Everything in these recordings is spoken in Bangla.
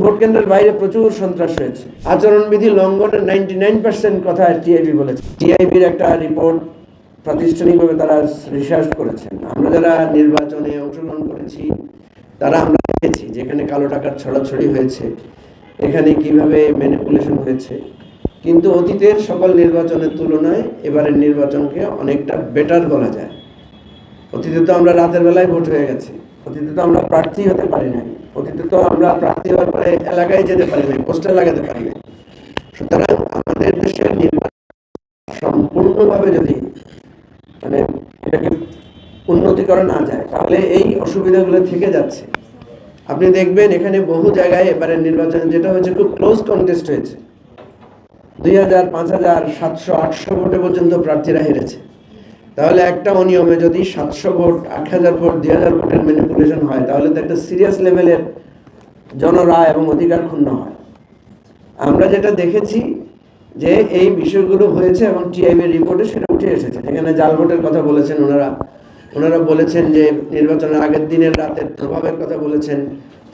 ভোট কেন্দ্রের বাইরে প্রচুর সন্ত্রাস হয়েছে। আচরণবিধি লঙ্ঘনের 99% কথা টিআইবি বলেছে। টিআইবির একটা রিপোর্ট প্রাতিষ্ঠানিকভাবে তারা রিসার্চ করেছেন। আমরা যারা নির্বাচনে অংশগ্রহণ করেছি তারা আমরা দেখেছি যেখানে কালো টাকার ছড়াছড়ি হয়েছে, এখানে কিভাবে ম্যানিপুলেশন হয়েছে। কিন্তু অতীতের সকল নির্বাচনের তুলনায় এবারের নির্বাচনকে অনেকটা বেটার বলা যায়। অতীতে তো আমরা রাতের বেলায় ভোট হয়ে গেছে, অতীতে তো আমরা প্রার্থী হতে পারি নাই, অতীতে তো আমরা প্রার্থী হওয়ার পরে এলাকায় যেতে পারি নাই, পোস্টার লাগাতে পারি নাই। সুতরাং আমাদের দেশের নির্বাচন সম্পূর্ণভাবে যদি এটাকে উন্নতিকরণ না যায় তাহলে এই অসুবিধাগুলো থেকে যাচ্ছে। আপনি দেখবেন এখানে বহু জায়গায় এবারের নির্বাচন যেটা হয়েছে খুব ক্লোজ কন্টেস্ট হয়েছে। 2000, 5000, 700, 800 ভোটে পর্যন্ত প্রার্থীরা হেরেছে। তাহলে একটা অনিয়মে যদি 700 ভোট, 8000 ভোট, 2000 ভোটের ম্যানিপুলেশন হয় তাহলে তো একটা সিরিয়াস লেভেলের জনরায় এবং অধিকার ক্ষুণ্ণ হয়। আমরা যেটা দেখেছি যে এই বিষয়গুলো হয়েছে এবং টিআইবির রিপোর্টে সেটা উঠে এসেছে। যেখানে জাল ভোটের কথা বলেছেন ওনারা বলেছেন যে নির্বাচনের আগের দিনের রাতের প্রভাবের কথা বলেছেন,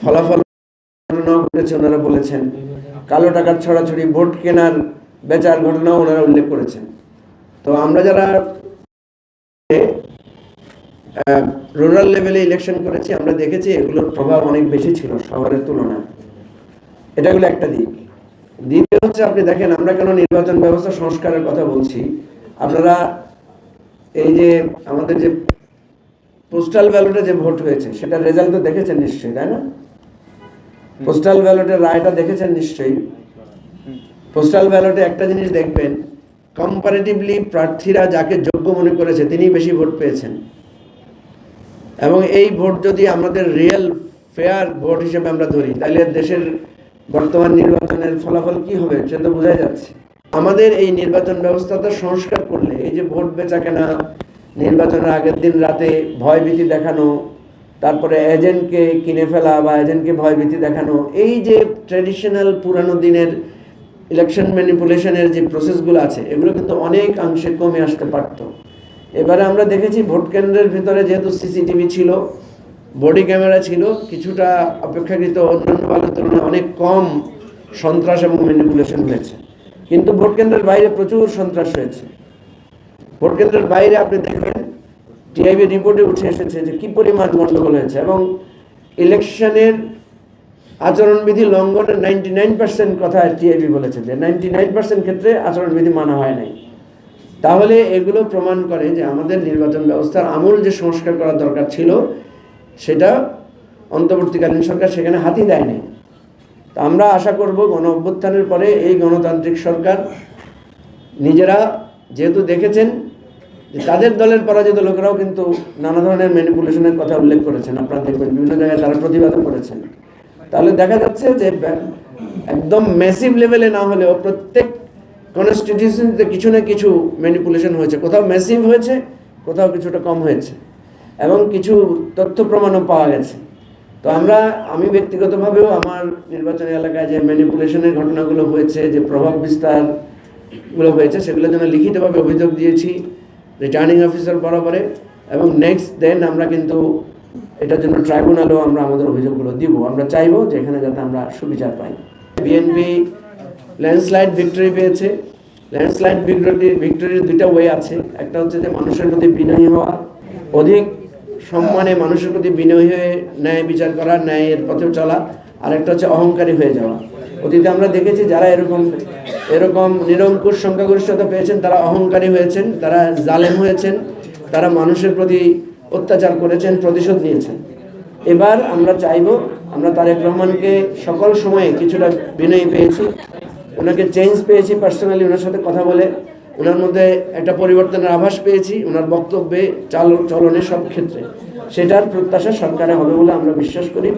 ফলাফল ঘটেছে ওনারা বলেছেন, কালো টাকার ছড়াছড়ি, ভোট কেনার বেচার ঘটনাও ওনারা উল্লেখ করেছেন। তো আমরা যারা রুরাল লেভেলে ইলেকশন করেছি আমরা দেখেছি এগুলোর প্রভাব অনেক বেশি ছিল শহরের তুলনায়। এটা হলো একটা দিক। দ্বিতীয় হচ্ছে আপনি দেখেন আমরা কেন নির্বাচন ব্যবস্থা সংস্কারের কথা বলছি। আপনারা এই যে আমাদের যে পোস্টাল ব্যালটে যে ভোট হয়েছে সেটার রেজাল্ট তো দেখেছেন নিশ্চয়ই, তাই না? পোস্টাল ব্যালটের রায়টা দেখেছেন নিশ্চয়ই। পোস্টাল ব্যালটে একটা জিনিস দেখবেন, কম্পারেটিভলি প্রার্থীরা যাকে যোগ্য মনে করেছে তিনি বেশি ভোট পেয়েছেন। এবং এই ভোট যদি আমাদের রিয়েল ফেয়ার ভোট হিসেবে আমরা ধরি তাহলে দেশের বর্তমান নির্বাচনের ফলাফল কি হবে সেটা তো বোঝা যাচ্ছে। আমাদের এই নির্বাচন ব্যবস্থাটা সংস্কার করলে এই যে ভোট বেচা কেনা, নির্বাচনের আগের দিন রাতে ভয়ভীতি দেখানো, তারপরে এজেন্টকে কিনে ফেলা বা এজেন্টকে ভয়ভীতি দেখানো, এই যে ট্র্যাডিশনাল পুরানো দিনের ইলেকশন ম্যানিপুলেশনের যে প্রসেসগুলো আছে এগুলো কিন্তু অনেকাংশে কমে আসতে পারত। এবারে আমরা দেখেছি ভোট কেন্দ্রের ভিতরে যেহেতু সিসিটিভি ছিল, বডি ক্যামেরা ছিল, কিছুটা অপেক্ষাকৃত অন্যান্য ভালো তুলনায় অনেক কম সন্ত্রাস এবং ম্যানিপুলেশন হয়েছে। কিন্তু ভোট কেন্দ্রের বাইরে প্রচুর সন্ত্রাস হয়েছে। ভোট কেন্দ্রের বাইরে আপনি দেখবেন টিআইবি রিপোর্টে উঠে এসেছে যে কি পরিমাণ গণ্ডগোল হয়েছে এবং ইলেকশনের আচরণবিধি লঙ্ঘনের 99% কথা টিআইবি বলেছে যে 99% ক্ষেত্রে আচরণবিধি মানা হয় নাই। তাহলে এগুলো প্রমাণ করে যে আমাদের নির্বাচন ব্যবস্থার আমূল যে সংস্কার করার দরকার ছিল সেটা অন্তর্বর্তীকালীন সরকার সেখানে হাতই দেয়নি। তা আমরা আশা করব গণ অভ্যুত্থানের পরে এই গণতান্ত্রিক সরকার নিজেরা যেহেতু দেখেছেন যে তাদের দলের পরাজিত লোকেরাও কিন্তু নানা ধরনের ম্যানিপুলেশনের কথা উল্লেখ করেছেন, আপনারা দেখবেন বিভিন্ন জায়গায় তারা প্রতিবাদও করেছেন। তাহলে দেখা যাচ্ছে যে একদম ম্যাসিভ লেভেলে না হলেও প্রত্যেক কনস্টিটিউশনতে কিছু না কিছু ম্যানিপুলেশন হয়েছে, কোথাও ম্যাসিভ হয়েছে, কোথাও কিছুটা কম হয়েছে এবং কিছু তথ্য প্রমাণও পাওয়া গেছে। তো আমি ব্যক্তিগতভাবেও আমার নির্বাচনী এলাকায় যে ম্যানিপুলেশনের ঘটনাগুলো হয়েছে, যে প্রভাব বিস্তারগুলো হয়েছে সেগুলোর জন্য লিখিতভাবে অভিযোগ দিয়েছি রিটার্নিং অফিসার বরাবরে এবং নেক্সট দেন আমরা কিন্তু এটার জন্য ট্রাইব্যুনালেও আমরা আমাদের অভিযোগগুলো দিব। আমরা চাইবো যে এখানে যাতে আমরা সুবিচার পাই। বিএনপি ল্যান্ডস্লাইড ভিক্টরি পেয়েছে। ল্যান্ডস্লাইড ভিক্টরির দুইটা ওয়ে আছে। একটা হচ্ছে যে মানুষের প্রতি বিনয়ী হওয়া, অধিক সম্মানে মানুষের প্রতি বিনয়ী হয়ে ন্যায় বিচার করা, ন্যায়ের পথে চলা। আর একটা হচ্ছে অহংকারী হয়ে যাওয়া। অতীতে আমরা দেখেছি যারা এরকম নিরঙ্কুশ সংখ্যাগরিষ্ঠতা পেয়েছেন তারা অহংকারী হয়েছেন, তারা জালেম হয়েছেন, তারা মানুষের প্রতি অত্যাচার করেছেন, প্রতিশোধ নিয়েছেন। এবার আমরা চাইব, আমরা তারেক রহমানকে সকল সময়ে কিছুটা বিনয়ী পেয়েছি, ওনাকে চেঞ্জ পেয়েছি পার্সোনালি, ওনার সাথে কথা বলে ওনার মধ্যে একটা পরিবর্তনের আভাস পেয়েছি, ওনার বক্তব্যে চলনে সব ক্ষেত্রে। সেটার প্রত্যাশা সরকারে হবে বলে আমরা বিশ্বাস করি।